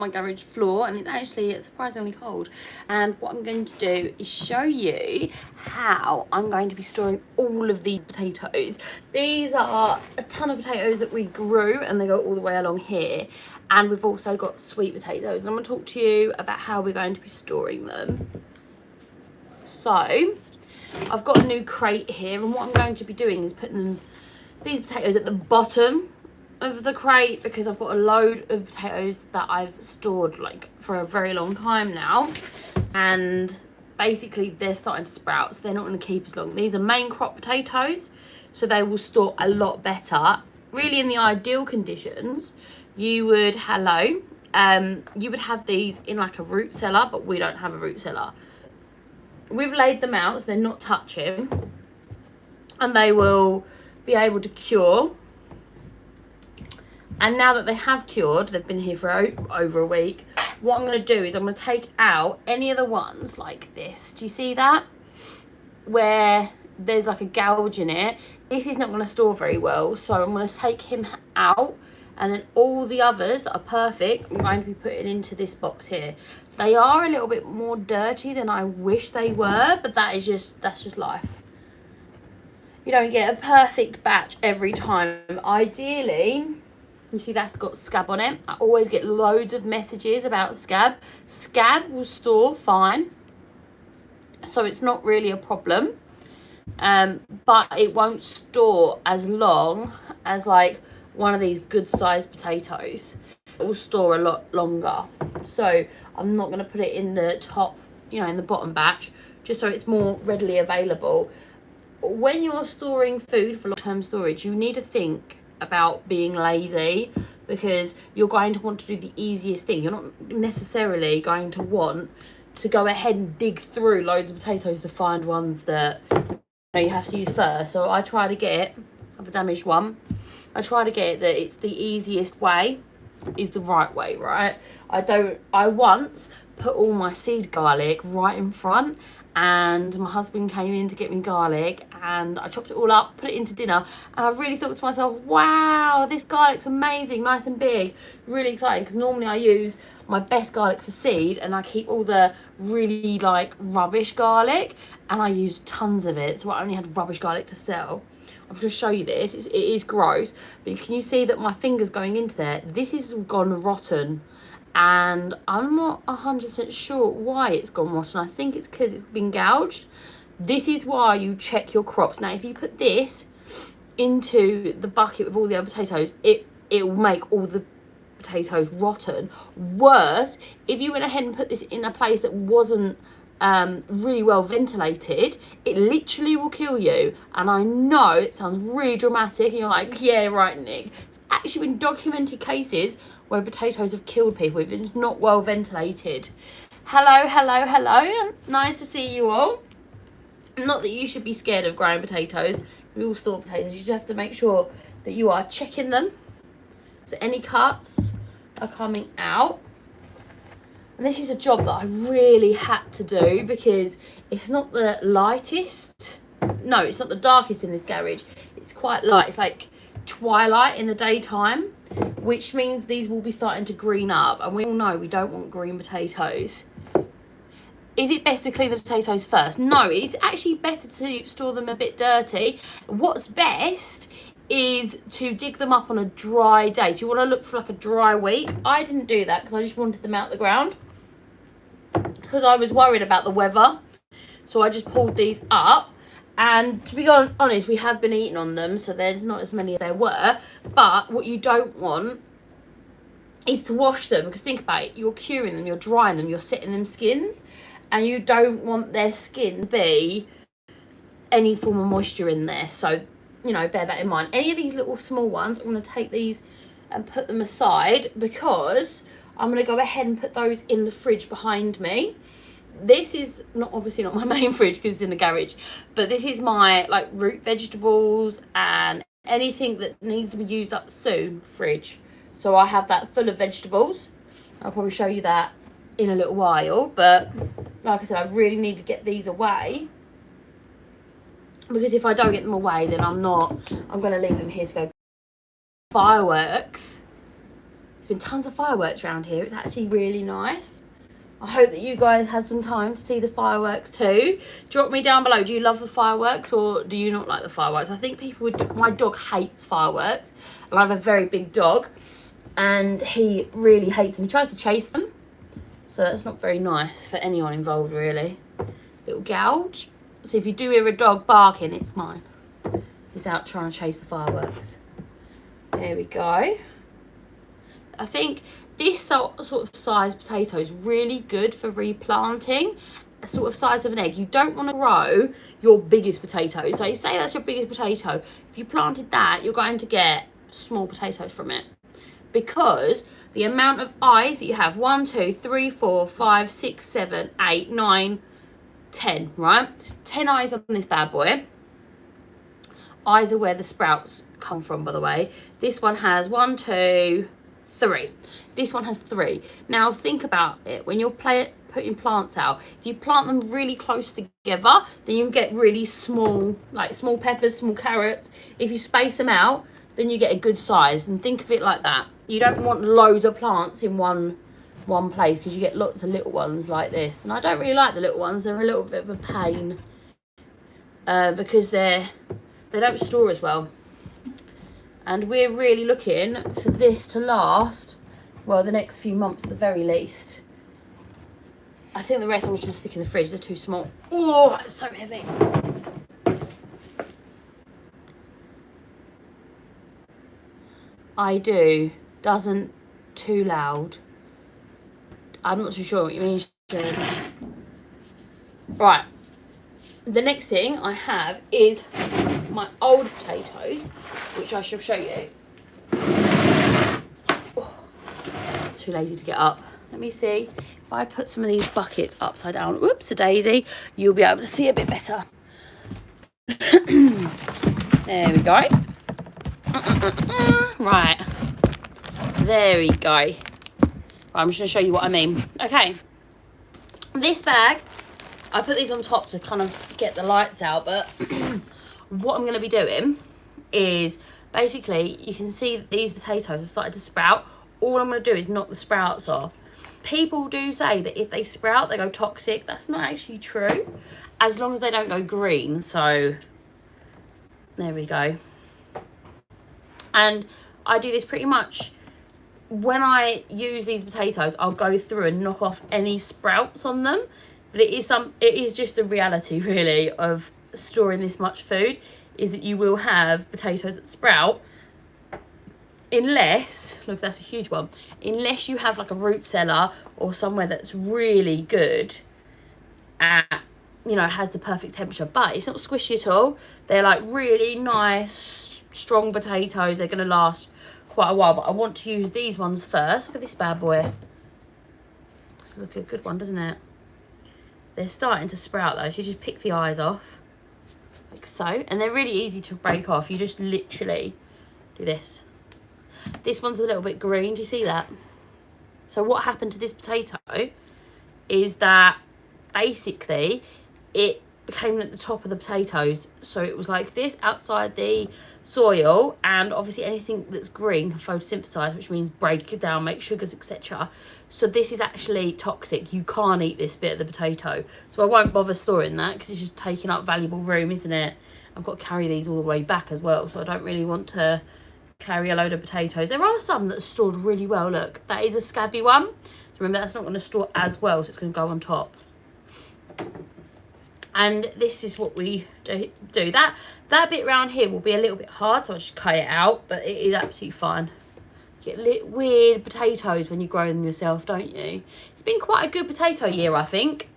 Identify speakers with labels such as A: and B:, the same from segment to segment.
A: my garage floor, and it's actually surprisingly cold. And what I'm going to do is show you how I'm going to be storing all of these potatoes. These are a ton of potatoes that we grew, and they go all the way along here. And we've also got sweet potatoes, and I'm going to talk to you about how we're going to be storing them. So I've got a new crate here, and what I'm going to be doing is putting these potatoes at the bottom of the crate, because I've got a load of potatoes that I've stored like for a very long time now, and basically they're starting to sprout, so they're not going to keep as long. These are main crop potatoes, so they will store a lot better. Really, in the ideal conditions, you would you would have these in like a root cellar, but we don't have a root cellar. We've laid them out so they're not touching, and they will be able to cure. And now that they have cured, they've been here for over a week, what I'm going to do is I'm going to take out any of the ones like this. Do you see that? Where there's like a gouge in it. This is not going to store very well, so I'm going to take him out. And then all the others that are perfect, I'm going to be putting into this box here. They are a little bit more dirty than I wish they were, but that's just life. You don't get a perfect batch every time. Ideally, you see that's got scab on it. I always get loads of messages about scab. Scab will store fine, so it's not really a problem. But it won't store as long as like one of these good sized potatoes. It will store a lot longer. So I'm not going to put it in the top, in the bottom batch, just so it's more readily available. When you're storing food for long-term storage, you need to think about being lazy, because you're going to want to do the easiest thing. You're not necessarily going to want to go ahead and dig through loads of potatoes to find ones that you have to use first. So I try to get, I have a damaged one, I try to get that it's the easiest way is the right way, right? I once put all my seed garlic right in front, and my husband came in to get me garlic, and I chopped it all up, put it into dinner, and I really thought to myself, wow, this garlic's amazing, nice and big. Really exciting, because normally I use my best garlic for seed, and I keep all the really like rubbish garlic, and I use tons of it, so I only had rubbish garlic to sell. I'm going to show you this. It is gross, but can you see that my finger's going into there? This has gone rotten, and I'm not 100% sure why it's gone rotten. I think it's because it's been gouged. This is why you check your crops. Now, if you put this into the bucket with all the other potatoes, it will make all the potatoes rotten. Worse, if you went ahead and put this in a place that wasn't really well ventilated, it literally will kill you. And I know it sounds really dramatic, and you're like, yeah, right, Nick. It's actually been documented cases where potatoes have killed people if it's not well ventilated. Hello. Nice to see you all. Not that you should be scared of growing potatoes. We all store potatoes. You just have to make sure that you are checking them, so any cuts are coming out. And this is a job that I really had to do, because it's not the lightest. No, it's not the darkest in this garage. It's quite light. It's like twilight in the daytime, which means these will be starting to green up. And we all know we don't want green potatoes. Is it best to clean the potatoes first? No, it's actually better to store them a bit dirty. What's best is to dig them up on a dry day. So you want to look for like a dry week. I didn't do that because I just wanted them out the ground, because I was worried about the weather. So I just pulled these up, and to be honest, we have been eating on them, so there's not as many as there were. But what you don't want is to wash them, because think about it, you're curing them, you're drying them, you're setting them skins, and you don't want their skin to be any form of moisture in there. So, bear that in mind. Any of these little small ones, I'm going to take these and put them aside, because I'm going to go ahead and put those in the fridge behind me. This is obviously not my main fridge because it's in the garage, but this is my like root vegetables and anything that needs to be used up soon fridge. So I have that full of vegetables. I'll probably show you that in a little while, but like I said, I really need to get these away, because if I don't get them away, then I'm going to leave them here to go fireworks. been tons of fireworks around here. It's actually really nice. I hope that you guys had some time to see the fireworks too. Drop me down below. Do you love the fireworks or do you not like the fireworks? I think people would... My dog hates fireworks. And I have a very big dog. And he really hates them. He tries to chase them. So that's not very nice for anyone involved, really. Little gouge. So if you do hear a dog barking, it's mine. He's out trying to chase the fireworks. There we go. I think this sort of size potato is really good for replanting. A sort of size of an egg. You don't want to grow your biggest potato. So you say that's your biggest potato. If you planted that, you're going to get small potatoes from it. Because the amount of eyes that you have, 1, 2, 3, 4, 5, 6, 7, 8, 9, 10, right? 10 eyes on this bad boy. Eyes are where the sprouts come from, by the way. This one has 1, 2, 3. This one has 3. Now think about it. When you're putting plants out, if you plant them really close together, then you can get really small, like small peppers, small carrots. If you space them out, then you get a good size. And think of it like that. You don't want loads of plants in one place because you get lots of little ones like this. And I don't really like the little ones. They're a little bit of a pain because they don't store as well. And we're really looking for this to last, well, the next few months at the very least. I think the rest I'm just going to stick in the fridge. They're too small. Oh, it's so heavy. I do. Doesn't too loud. I'm not too sure what you mean, Sharon. Right. The next thing I have is my old potatoes, which I shall show you. Oh, too lazy to get up. Let me see. If I put some of these buckets upside down, whoops, a daisy, you'll be able to see a bit better. There we go. Right. There we go. Right, I'm just going to show you what I mean. Okay. This bag, I put these on top to kind of get the lights out, but what I'm going to be doing is basically, you can see that these potatoes have started to sprout. All I'm going to do is knock the sprouts off. People do say that if they sprout, they go toxic. That's not actually true, as long as they don't go green. So there we go. And I do this pretty much when I use these potatoes. I'll go through and knock off any sprouts on them. But it is just the reality, really, of storing this much food, is that you will have potatoes that sprout, unless, look, that's a huge one, unless you have like a root cellar or somewhere that's really good at, you know, has the perfect temperature. But it's not squishy at all. They're like really nice, strong potatoes. They're going to last quite a while, but I want to use these ones first. Look at this bad boy. It's looking a good one, doesn't it? They're starting to sprout though, so you just pick the eyes off, like so. And they're really easy to break off. You just literally do this. This one's a little bit green, do you see that? So what happened to this potato is that basically it became at the top of the potatoes. So it was like this outside the soil, and obviously anything that's green can photosynthesize, which means break it down, make sugars, etc. So this is actually toxic. You can't eat this bit of the potato. So I won't bother storing that because it's just taking up valuable room, isn't it? I've got to carry these all the way back as well, so I don't really want to carry a load of potatoes. There are some that are stored really well. Look, that is a scabby one. So remember, that's not going to store as well, so it's going to go on top. And this is what we do. That bit around here will be a little bit hard, so I'll just cut it out, but it is absolutely fine. You get weird potatoes when you grow them yourself, don't you? It's been quite a good potato year, I think.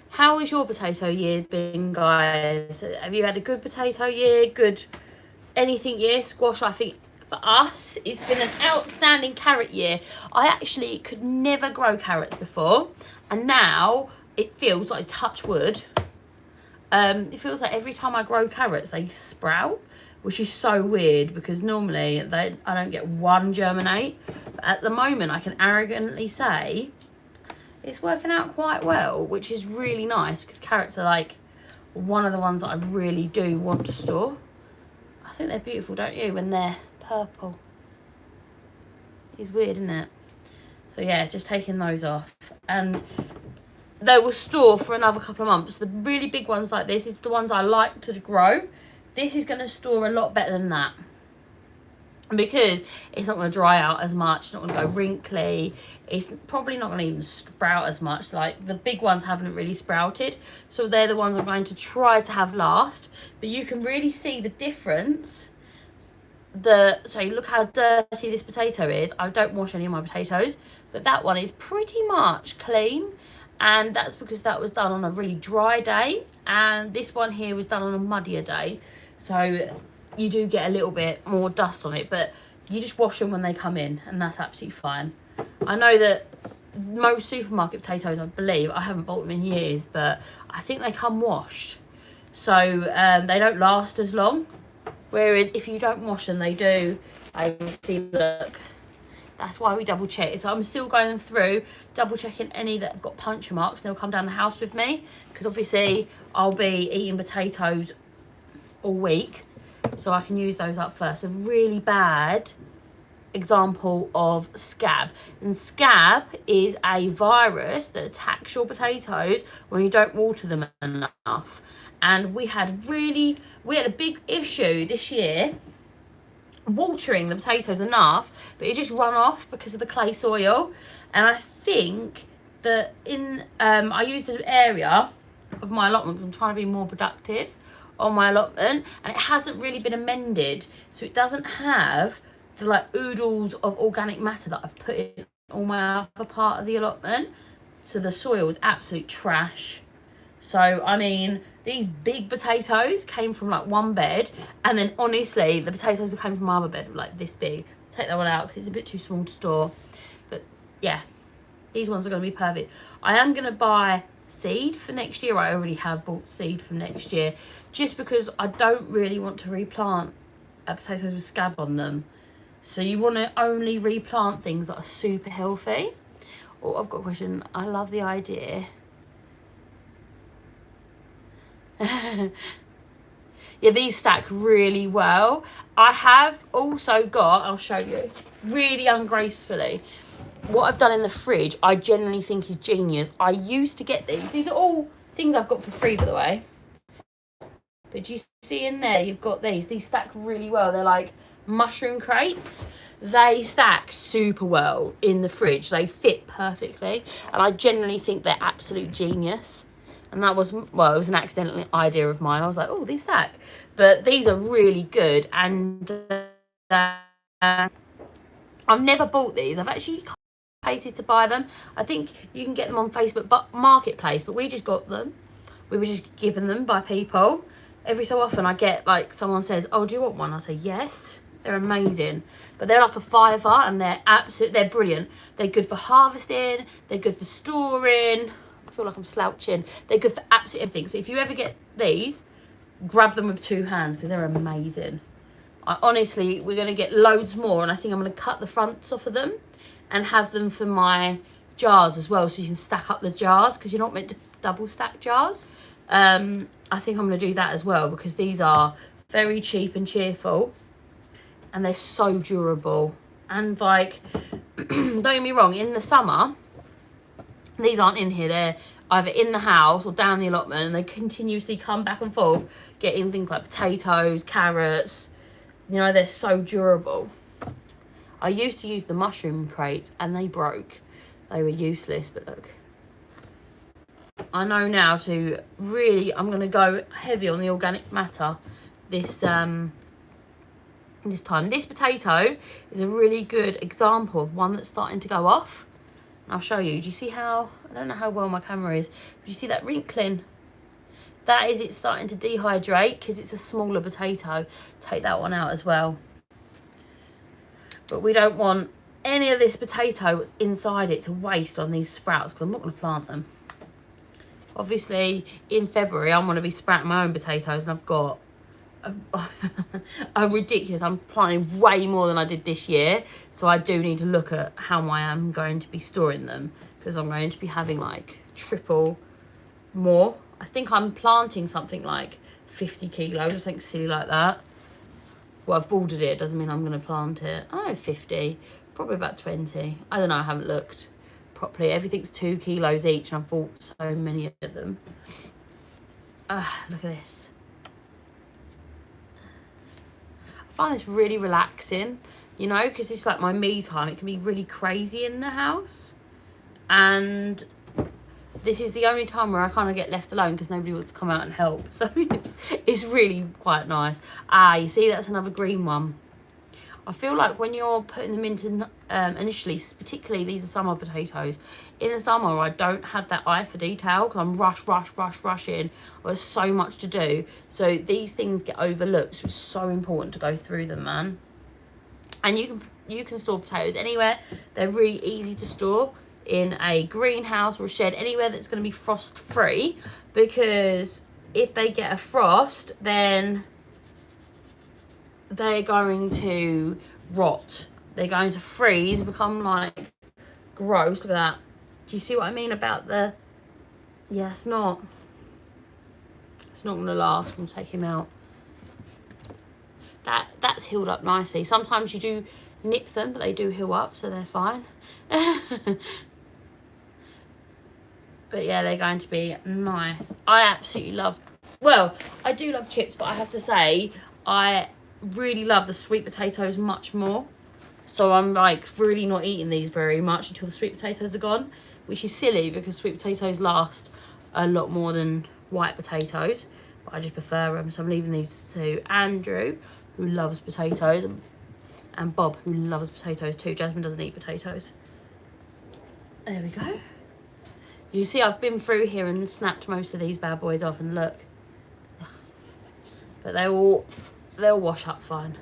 A: How has your potato year been, guys? Have you had a good potato year? Good anything year? Squash, I think for us, it's been an outstanding carrot year. I actually could never grow carrots before, and now it feels like, touch wood, it feels like every time I grow carrots they sprout, which is so weird because normally I don't get one germinate. But at the moment I can arrogantly say it's working out quite well, which is really nice because carrots are like one of the ones that I really do want to store. I think they're beautiful, don't you, when they're purple? It's weird, isn't it? So yeah, just taking those off. And they will store for another couple of months. The really big ones like this is the ones I like to grow. This is going to store a lot better than that, because it's not going to dry out as much, it's not going to go wrinkly, it's probably not going to even sprout as much. Like the big ones haven't really sprouted, so they're the ones I'm going to try to have last. But you can really see the difference. So look how dirty this potato is. I don't wash any of my potatoes, but that one is pretty much clean, and that's because that was done on a really dry day, and this one here was done on a muddier day. So you do get a little bit more dust on it, but you just wash them when they come in, and that's absolutely fine. I know that most supermarket potatoes, I believe, I haven't bought them in years, but I think they come washed, so they don't last as long. Whereas if you don't wash them, they do. I see, look, that's why we double check. So I'm still going through double checking any that have got puncture marks. They'll come down the house with me, because obviously I'll be eating potatoes all week, so I can use those up first. A really bad example of scab, and scab is a virus that attacks your potatoes when you don't water them enough. And we had a big issue this year watering the potatoes enough, but it just run off because of the clay soil. And I think that I used an area of my allotment because I'm trying to be more productive on my allotment, and it hasn't really been amended, so it doesn't have the like oodles of organic matter that I've put in all my other part of the allotment. So the soil is absolute trash. So I mean, these big potatoes came from like one bed, and then honestly the potatoes that came from my other bed were like this big. Take that one out because it's a bit too small to store. But yeah, these ones are going to be perfect. I am going to buy seed for next year. I already have bought seed for next year, just because I don't really want to replant potatoes with scab on them. So you want to only replant things that are super healthy. Oh, I've got a question. I love the idea. Yeah, these stack really well. I have also got, I'll show you, really ungracefully, what I've done in the fridge. I genuinely think is genius. I used to get these are all things I've got for free, by the way, but do you see in there you've got these stack really well. They're like mushroom crates. They stack super well in the fridge. They fit perfectly, and I genuinely think they're absolute genius. And that was, well, it was an accidental idea of mine. I was like, oh, these stack. But these are really good. And I've never bought these. I've actually got places to buy them. I think you can get them on Facebook Marketplace, but we just got them. We were just given them by people. Every so often I get, like, someone says, oh, do you want one? I say, yes. They're amazing. But they're like a £5, and they're brilliant. They're good for harvesting. They're good for storing. I feel like I'm slouching. They're good for absolutely everything. So if you ever get these, grab them with 2 hands, because they're amazing. Honestly, we're going to get loads more, and I think I'm going to cut the fronts off of them and have them for my jars as well, so you can stack up the jars, because you're not meant to double stack jars. I think I'm going to do that as well, because these are very cheap and cheerful, and they're so durable. And like, don't get me wrong, in the summer, these aren't in here, they're either in the house or down the allotment, and they continuously come back and forth getting things like potatoes, carrots. You know, they're so durable. I used to use the mushroom crates and they broke. They were useless, but look. I know now to really, I'm going to go heavy on the organic matter this time. This potato is a really good example of one that's starting to go off. I'll show you. Do you see how, I don't know how well my camera is, but you see that wrinkling? That is, it's starting to dehydrate because it's a smaller potato. Take that one out as well. But we don't want any of this potato that's inside it to waste on these sprouts, because I'm not going to plant them. Obviously, in February, I'm going to be sprouting my own potatoes, and I've got a ridiculous, I'm planting way more than I did this year, so I do need to look at how I am going to be storing them, because I'm going to be having like triple more. I think I'm planting something like 50 kilos or something silly like that. Well, I've ordered it, doesn't mean I'm going to plant it. I know 50, probably about 20. I don't know, I haven't looked properly. Everything's 2 kilos each, and I've bought so many of them. Look at this. I find this really relaxing, you know, because it's like my me time. It can be really crazy in the house, and this is the only time where I kind of get left alone because nobody wants to come out and help. So it's really quite nice. You see, that's another green one. I feel like when you're putting them into initially, particularly these are summer potatoes, in the summer I don't have that eye for detail because I'm rushing. There's so much to do, so these things get overlooked. So it's so important to go through them, man. And you can store potatoes anywhere. They're really easy to store in a greenhouse or a shed, anywhere that's going to be frost free, because if they get a frost, then they're going to rot. They're going to freeze, become like gross. Look at that. Do you see what I mean about the... Yeah, it's not going to last. I'm going to take him out. That's healed up nicely. Sometimes you do nip them, but they do heal up, so they're fine. But yeah, they're going to be nice. I absolutely love... Well, I do love chips, but I have to say, I really love the sweet potatoes much more. So I'm like really not eating these very much until the sweet potatoes are gone, which is silly because sweet potatoes last a lot more than white potatoes, but I just prefer them. So I'm leaving these to Andrew, who loves potatoes, and Bob, who loves potatoes too. Jasmine doesn't eat potatoes. There we go. You see, I've been through here and snapped most of these bad boys off, and look. But they'll wash up fine.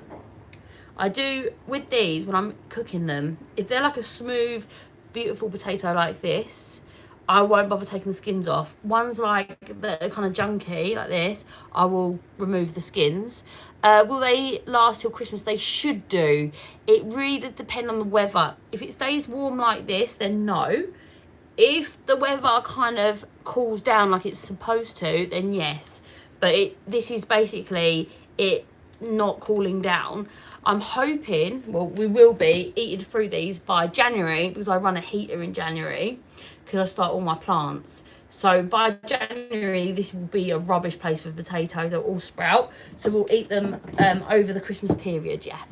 A: I do with these when I'm cooking them, if they're like a smooth, beautiful potato like this, I won't bother taking the skins off. Ones like that are kind of junky like this, I will remove the skins. Will they last till Christmas? They should do. It really does depend on the weather. If it stays warm like this, then no. If the weather kind of cools down like it's supposed to, then yes. But this is basically it not cooling down. I'm hoping, well, we will be eating through these by January, because I run a heater in January because I start all my plants. So by January, this will be a rubbish place for potatoes. They'll all sprout. So we'll eat them over the Christmas period, yeah.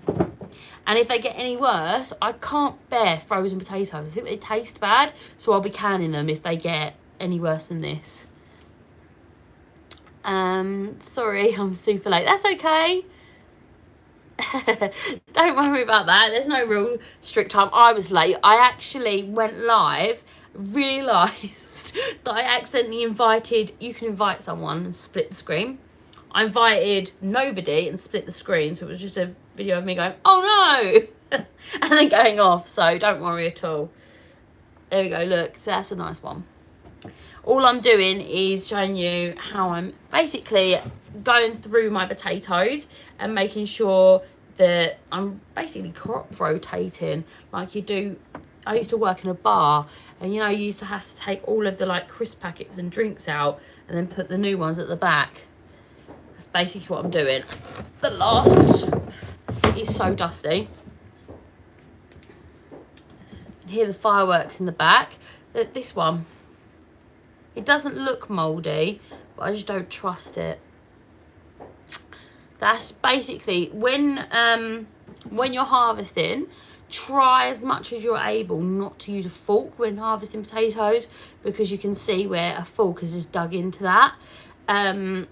A: And if they get any worse, I can't bear frozen potatoes. I think they taste bad, so I'll be canning them if they get any worse than this. Sorry, I'm super late. That's okay. Don't worry about that. There's no real strict time. I was late. I actually went live, realised that I accidentally invited... You can invite someone and split the screen. I invited nobody and split the screen, so it was just a video of me going, oh no, and then going off. So don't worry at all. There we go. Look, so that's a nice one. All I'm doing is showing you how I'm basically going through my potatoes and making sure that I'm basically crop rotating like you do. I used to work in a bar, and you know, you used to have to take all of the like crisp packets and drinks out and then put the new ones at the back. That's basically what I'm doing. The last is so dusty. You can hear the fireworks in the back. This one, it doesn't look mouldy, but I just don't trust it. That's basically when you're harvesting, try as much as you're able not to use a fork when harvesting potatoes, because you can see where a fork has just dug into that.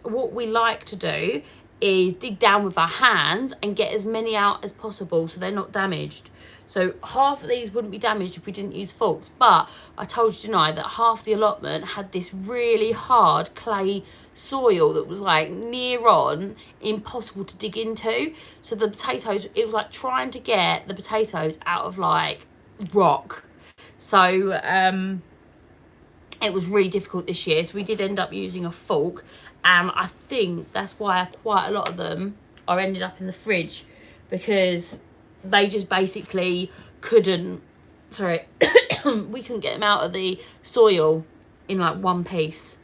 A: What we like to do is dig down with our hands and get as many out as possible so they're not damaged. So half of these wouldn't be damaged if we didn't use forks, but I told you tonight that half the allotment had this really hard clay soil that was like near on impossible to dig into. So the potatoes, it was like trying to get the potatoes out of like rock. So it was really difficult this year, so we did end up using a fork, and I think that's why quite a lot of them are ended up in the fridge, because they just basically couldn't, sorry, we couldn't get them out of the soil in like one piece,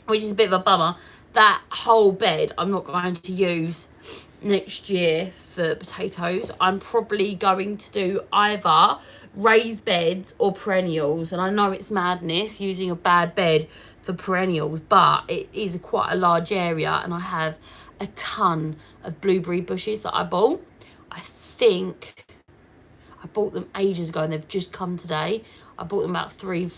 A: which is a bit of a bummer. That whole bed I'm not going to use next year for potatoes. I'm probably going to do either raised beds or perennials, and I know it's madness using a bad bed for perennials, but it is quite a large area, and I have a ton of blueberry bushes that I bought. I think I bought them ages ago and they've just come today. I bought them about 3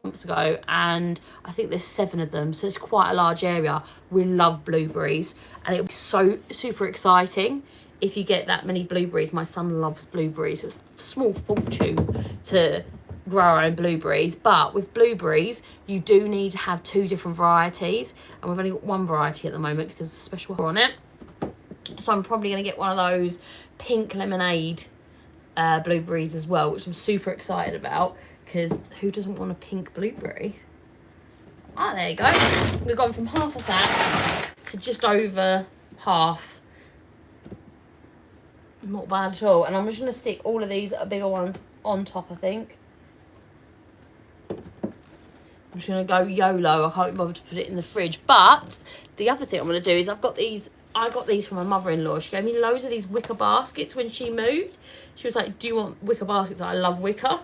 A: months ago, and I think there's 7 of them, so it's quite a large area. We love blueberries, and it'll be so super exciting if you get that many blueberries. My son loves blueberries. It's a small fortune to grow our own blueberries, but with blueberries you do need to have 2 different varieties, and we've only got 1 variety at the moment because there's a special offer on it. So I'm probably going to get one of those pink lemonade blueberries as well, which I'm super excited about, because who doesn't want a pink blueberry? Ah, there you go. We've gone from half a sack to just over half. Not bad at all. And I'm just going to stick all of these bigger ones on top, I think. I'm just going to go YOLO. I can't be bothered to put it in the fridge. But the other thing I'm going to do is I've got these. I got these from my mother-in-law. She gave me loads of these wicker baskets when she moved. She was like, do you want wicker baskets? I love wicker.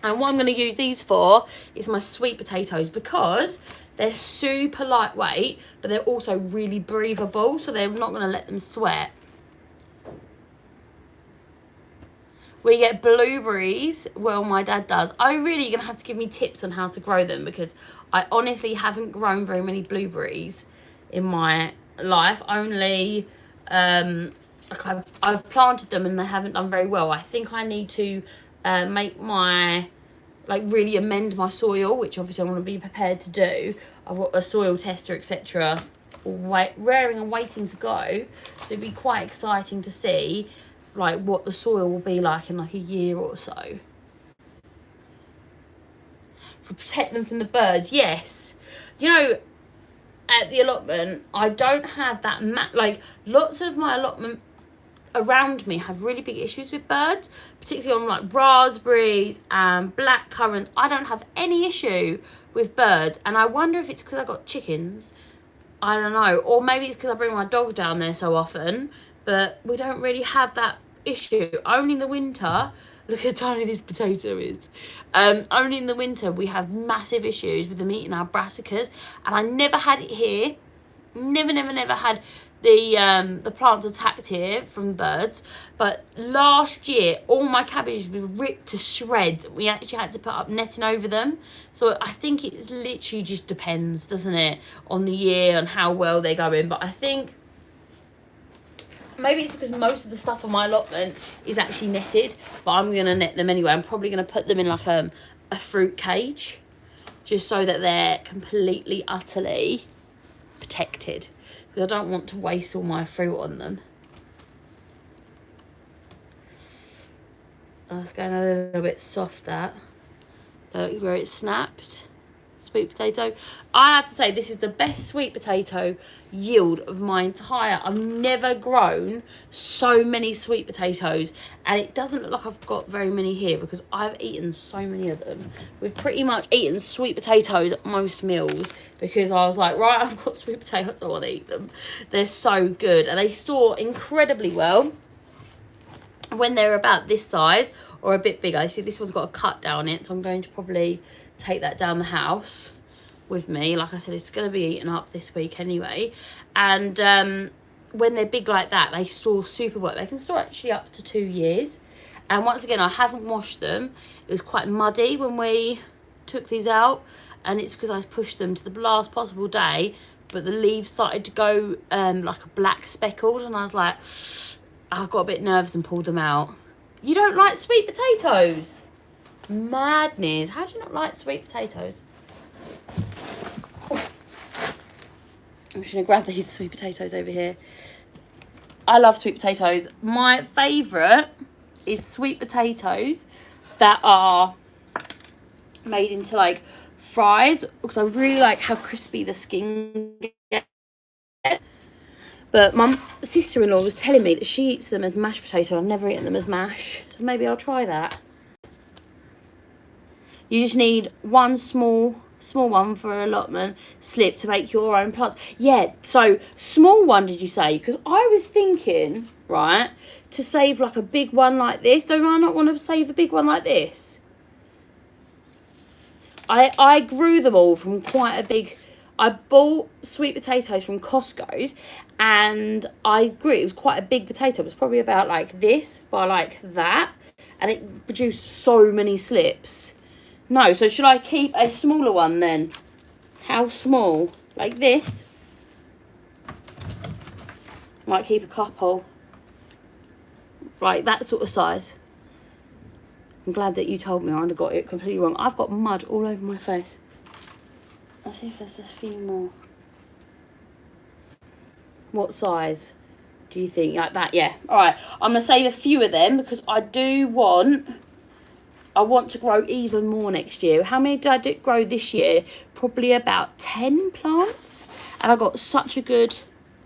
A: And what I'm going to use these for is my sweet potatoes, because they're super lightweight, but they're also really breathable, so they're not going to let them sweat. We get blueberries, well, my dad does. Oh, really? You're going to have to give me tips on how to grow them, because I honestly haven't grown very many blueberries in my life. Only, I've planted them and they haven't done very well. I think I need to make my, really amend my soil, which obviously I want to be prepared to do. I've got a soil tester, etc. raring and waiting to go. So it'd be quite exciting to see what the soil will be like in a year or so. For protect them from the birds, yes. At the allotment, I don't have that lots of my allotment around me have really big issues with birds, particularly on raspberries and black currants. I don't have any issue with birds, and I wonder if it's because I got chickens. I don't know, or maybe it's because I bring my dog down there so often, but we don't really have that issue. Only in the winter, look how tiny this potato is. Only in the winter we have massive issues with them eating our brassicas, and I never had it here. Never had the plants attacked here from birds. But last year, all my cabbages were ripped to shreds. We actually had to put up netting over them. So I think it literally just depends, doesn't it, on the year and how well they're going. But I think maybe it's because most of the stuff on my allotment is actually netted, but I'm going to net them anyway. I'm probably going to put them in a fruit cage, just so that they're completely, utterly protected, because I don't want to waste all my fruit on them. Oh, it's going a little bit soft, that. Look where it snapped. Sweet potato. I have to say, this is the best sweet potato yield of my entire. I've never grown so many sweet potatoes, and it doesn't look like I've got very many here because I've eaten so many of them. We've pretty much eaten sweet potatoes at most meals, because I was like, right, I've got sweet potatoes, I want to eat them. They're so good, and they store incredibly well when they're about this size or a bit bigger. You see, this one's got a cut down it, so I'm going to probably take that down the house with me. Like I said, it's going to be eaten up this week anyway. And when they're big like that, they store super well. They can store actually up to 2 years. And once again, I haven't washed them. It was quite muddy when we took these out, and it's because I pushed them to the last possible day, but the leaves started to go like a black speckled, and I was like, I got a bit nervous and pulled them out. You don't like sweet potatoes? Madness. How do you not like sweet potatoes? I'm just going to grab these sweet potatoes over here. I love sweet potatoes. My favourite is sweet potatoes that are made into fries, because I really like how crispy the skin gets. But my sister-in-law was telling me that she eats them as mashed potato. I've never eaten them as mash, so maybe I'll try that. You just need 1 small Small one for allotment, slip to make your own plants. Yeah, so small one, did you say? Because I was thinking, right, to save like a big one like this. Don't I not want to save a big one like this? I grew them all from quite a big... I bought sweet potatoes from Costco's, and I grew... It was quite a big potato. It was probably about like this, by like that. And it produced so many slips. No, so should I keep a smaller one then? How small? Like this? Might keep a couple. Like that sort of size. I'm glad that you told me. I'd got it completely wrong. I've got mud all over my face. Let's see if there's a few more. What size do you think? Like that, yeah. Alright, I'm going to save a few of them because I want to grow even more next year. How many did I grow this year? Probably about 10 plants. And I got such a good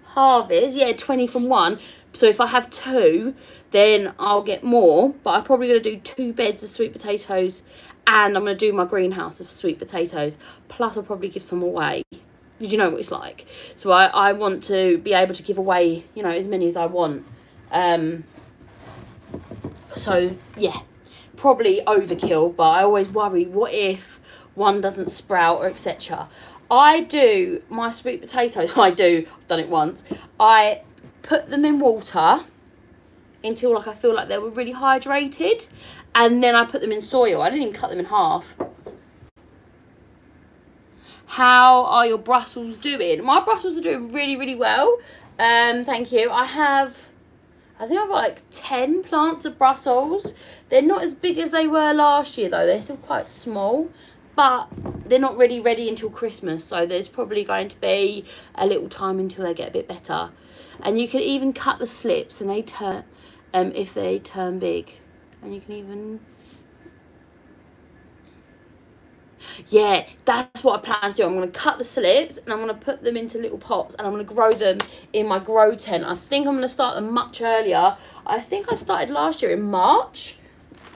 A: harvest. Yeah, 20 from one. So if I have 2, then I'll get more. But I'm probably going to do 2 beds of sweet potatoes. And I'm going to do my greenhouse of sweet potatoes. Plus I'll probably give some away. Because you know what it's like. So I want to be able to give away, you know, as many as I want. So, yeah. Probably overkill, but I always worry, what if one doesn't sprout or etc. I do my sweet potatoes, I've done it once. I put them in water until like I feel like they were really hydrated, and then I put them in soil. I didn't even cut them in half. How are your Brussels doing? My Brussels are doing really, really well. Thank you. I think I've got like 10 plants of Brussels. They're not as big as they were last year though. They're still quite small, but they're not really ready until Christmas. So there's probably going to be a little time until they get a bit better. And you can even cut the slips and they turn, if they turn big. And you can even... Yeah, that's what I plan to do. I'm going to cut the slips and I'm going to put them into little pots and I'm going to grow them in my grow tent. I think I'm going to start them much earlier. I think I started last year in March.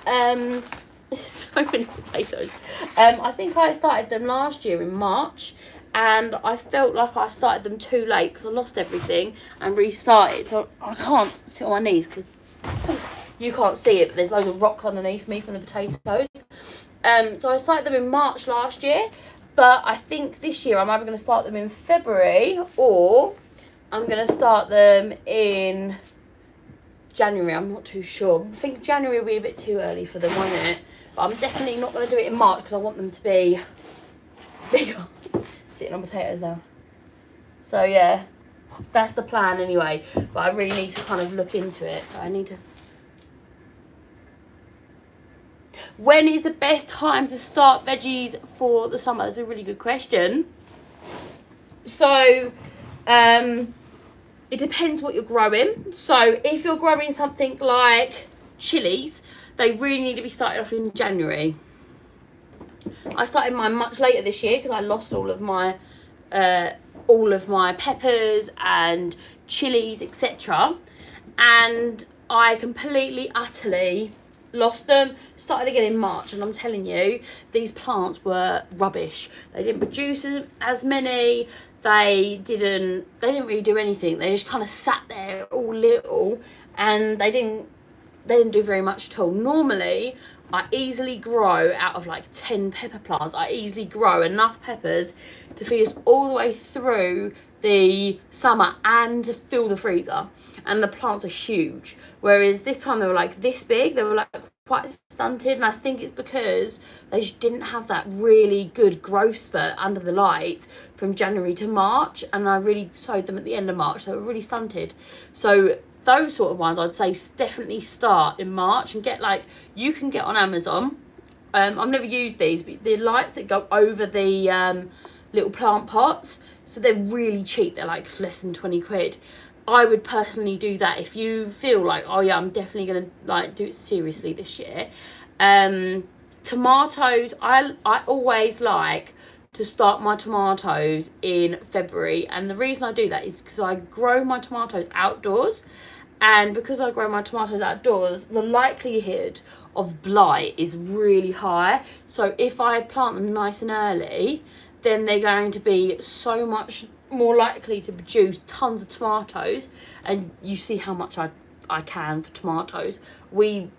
A: So many potatoes. I think I started them last year in March, and I felt like I started them too late because I lost everything and restarted. So I can't sit on my knees because you can't see it, but there's loads of rocks underneath me from the potatoes. So I started them in March last year, but I think this year I'm either going to start them in February or I'm going to start them in January. I'm not too sure. I think January will be a bit too early for them, won't it? But I'm definitely not going to do it in March because I want them to be bigger. Sitting on potatoes now. So yeah, that's the plan anyway. But I really need to kind of look into it. So I need to... When is the best time to start veggies for the summer? That's a really good question. So, it depends what you're growing. So, if you're growing something like chilies, they really need to be started off in January. I started mine much later this year because I lost all of my peppers and chilies, etc. And I completely, utterly lost them. Started again in March, and I'm telling you, these plants were rubbish. They didn't produce as many. They didn't really do anything. They just kind of sat there all little, and they didn't do very much at all. Normally I easily grow out of like 10 pepper plants. I easily grow enough peppers to feed us all the way through the summer and to fill the freezer. And the plants are huge. Whereas this time they were like this big. They were like quite stunted. And I think it's because they just didn't have that really good growth spurt under the light from January to March. And I really sowed them at the end of March. So they were really stunted. So those sort of ones I'd say definitely start in March and get like, you can get on Amazon. I've never used these, but the lights that go over the little plant pots, so they're really cheap. They're like less than 20 quid. I would personally do that if you feel like, oh yeah, I'm definitely gonna like do it seriously this year. Tomatoes, I always like to start my tomatoes in February, and the reason I do that is because I grow my tomatoes outdoors. And because I grow my tomatoes outdoors, the likelihood of blight is really high. So if I plant them nice and early, then they're going to be so much more likely to produce tons of tomatoes. And you see how much I can for tomatoes. We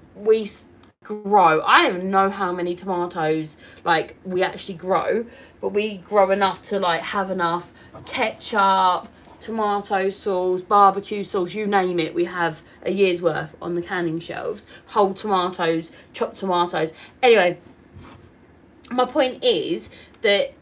A: grow, I don't even know how many tomatoes like we actually grow, but we grow enough to like have enough ketchup, tomato sauce, barbecue sauce, you name it, we have a year's worth on the canning shelves. Whole tomatoes, chopped tomatoes. Anyway, my point is that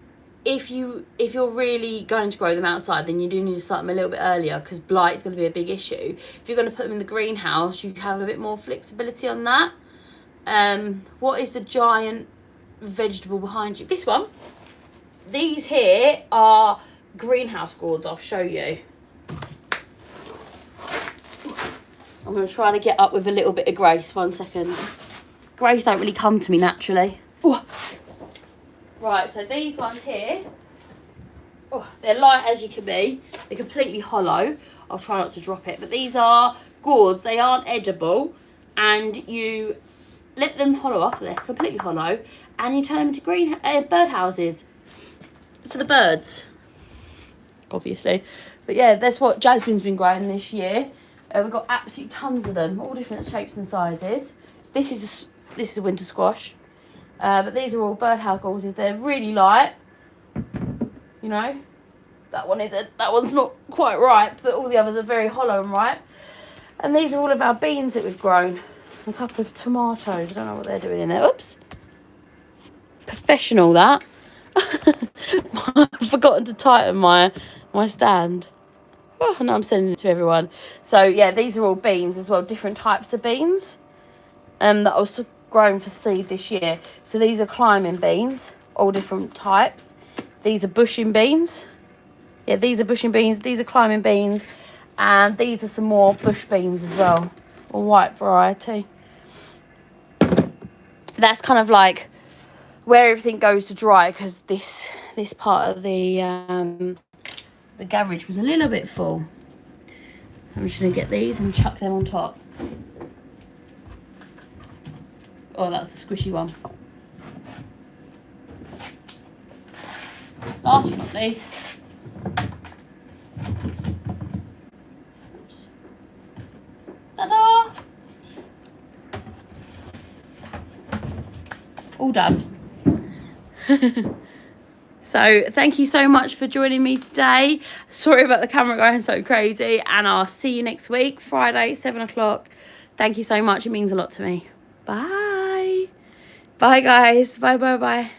A: if you're really going to grow them outside, then you do need to start them a little bit earlier, because blight is going to be a big issue. If you're going to put them in the greenhouse, you have a bit more flexibility on that. What is the giant vegetable behind you? This one. These here are greenhouse gourds. I'll show you. I'm going to try to get up with a little bit of grace. 1 second. Grace don't really come to me naturally. Ooh. Right, so these ones here, they're light as you can be. They're completely hollow. I'll try not to drop it. But these are gourds. They aren't edible. And you let them hollow off. They're completely hollow. And you turn them into bird houses for the birds, obviously. But yeah, that's what Jasmine's been growing this year. We've got absolute tons of them, all different shapes and sizes. This is a winter squash. But these are all birdhouse gourds. They're really light. You know, that one's not quite ripe, but all the others are very hollow and ripe. And these are all of our beans that we've grown. A couple of tomatoes. I don't know what they're doing in there. Oops. Professional, that. I've forgotten to tighten my stand. Oh, no, I'm sending it to everyone. So yeah, these are all beans as well, different types of beans. That I was grown for seed this year. So these are climbing beans, all different types. These are bushing beans. Yeah, these are bushing beans. These are climbing beans. And these are some more bush beans as well. A white variety. That's kind of like where everything goes to dry, because this part of the garage was a little bit full. I'm just going to get these and chuck them on top. Oh, that's a squishy one. Last but not least, oops. Ta-da! All done. So thank you so much for joining me today. Sorry about the camera going so crazy, and I'll see you next week, Friday, 7 o'clock. Thank you so much. It means a lot to me. Bye. Bye, guys. Bye, bye, bye.